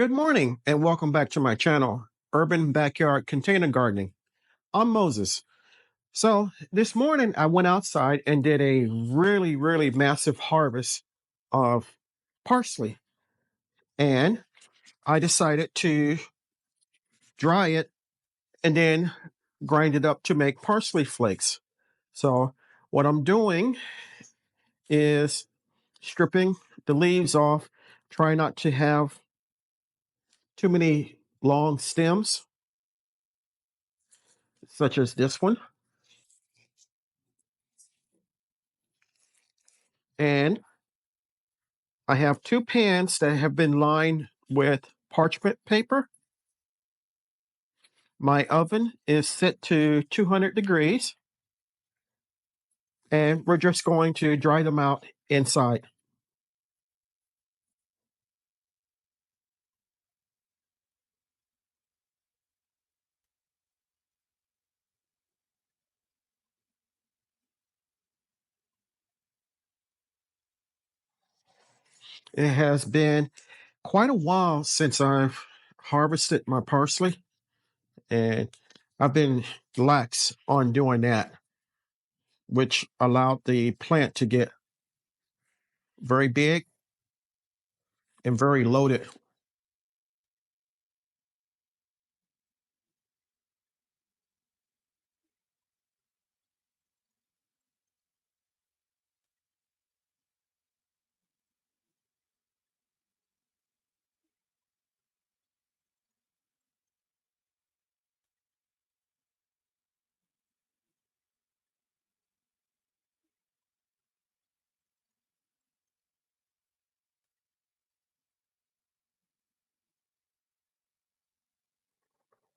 Good morning and welcome back to my channel, Urban Backyard Container Gardening. I'm Moses. So this morning I went outside and did a really massive harvest of parsley. And I decided to dry it and then grind it up to make parsley flakes. So what I'm doing is stripping the leaves off, try not to have too many long stems, such as this one. And I have two pans that have been lined with parchment paper. My oven is set to 200 degrees, and we're just going to dry them out inside. It has been quite a while since I've harvested my parsley, and I've been lax on doing that, which allowed the plant to get very big and very loaded.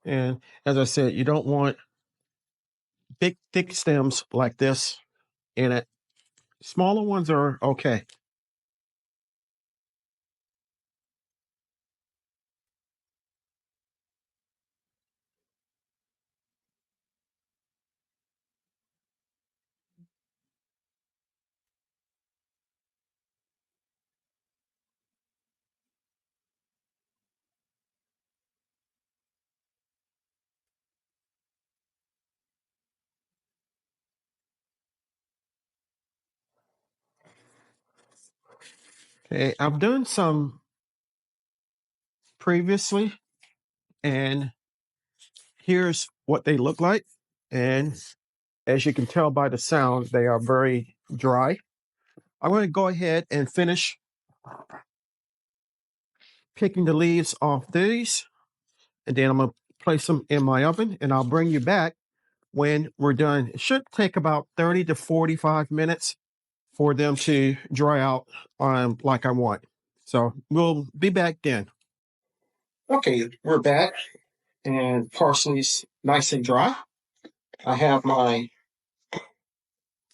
And as I said, you don't want big, thick stems like this in it. Smaller ones are okay. Okay, I've done some previously, and here's what they look like. And as you can tell by the sound, they are very dry. I'm going to go ahead and finish picking the leaves off these, and then I'm going to place them in my oven, and I'll bring you back when we're done. It should take about 30 to 45 minutes for them to dry out like I want. So we'll be back then. Okay, we're back, and parsley's nice and dry. I have my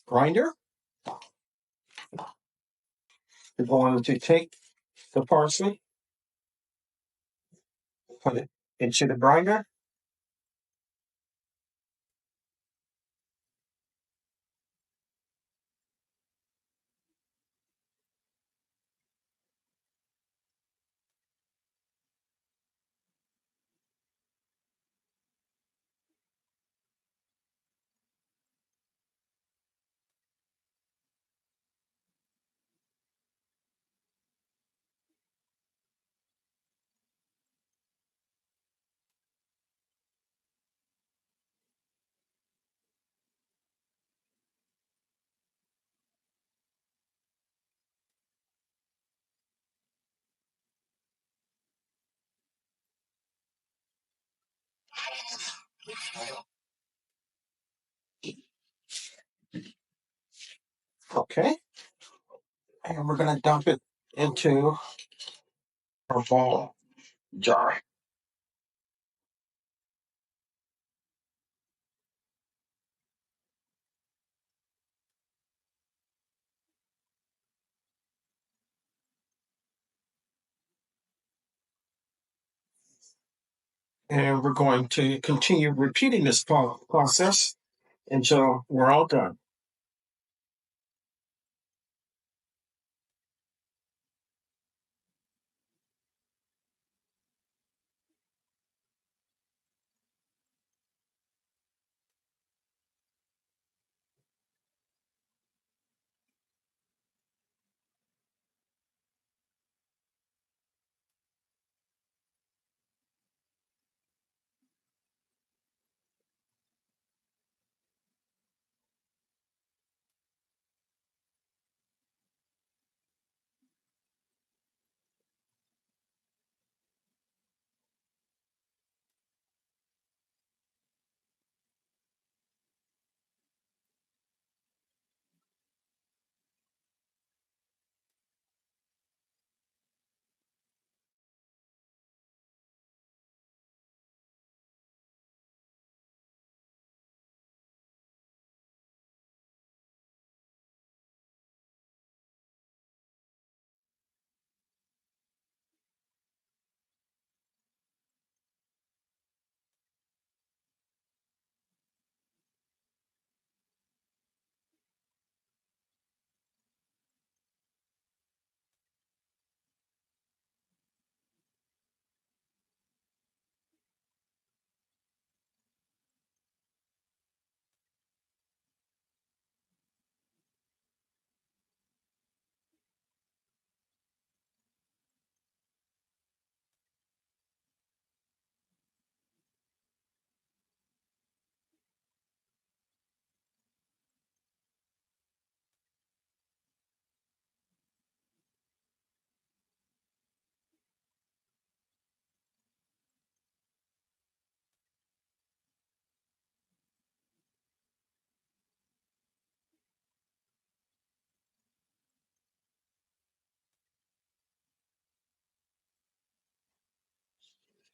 grinder. We're going to take the parsley, put it into the grinder. Okay, and we're going to dump it into our ball jar. And we're going to continue repeating this process until we're all done.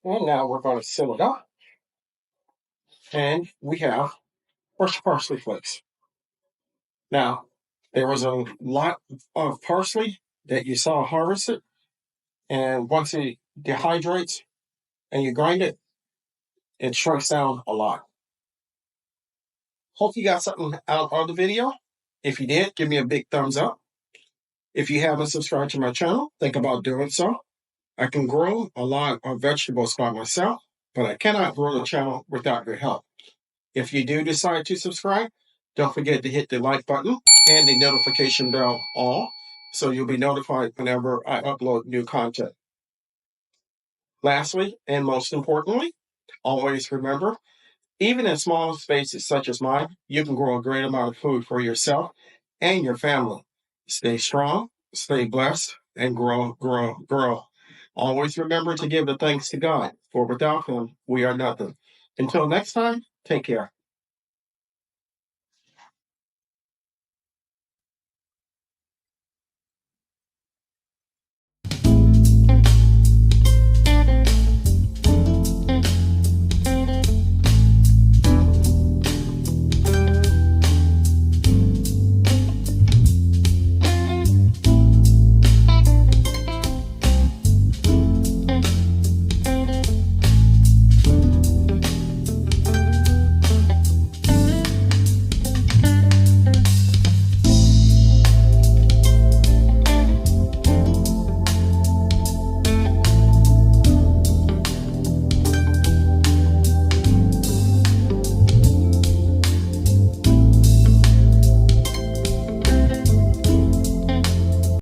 And now we're going to seal it up. And we have fresh parsley flakes. Now, there was a lot of parsley that you saw harvested. And once it dehydrates and you grind it, it shrinks down a lot. Hope you got something out of the video. If you did, give me a big thumbs up. If you haven't subscribed to my channel, think about doing so. I can grow a lot of vegetables by myself, but I cannot grow the channel without your help. If you do decide to subscribe, don't forget to hit the like button and the notification bell all, so you'll be notified whenever I upload new content. Lastly, and most importantly, always remember, even in small spaces such as mine, you can grow a great amount of food for yourself and your family. Stay strong, stay blessed, and grow, grow, grow. Always remember to give the thanks to God, for without Him, we are nothing. Until next time, take care.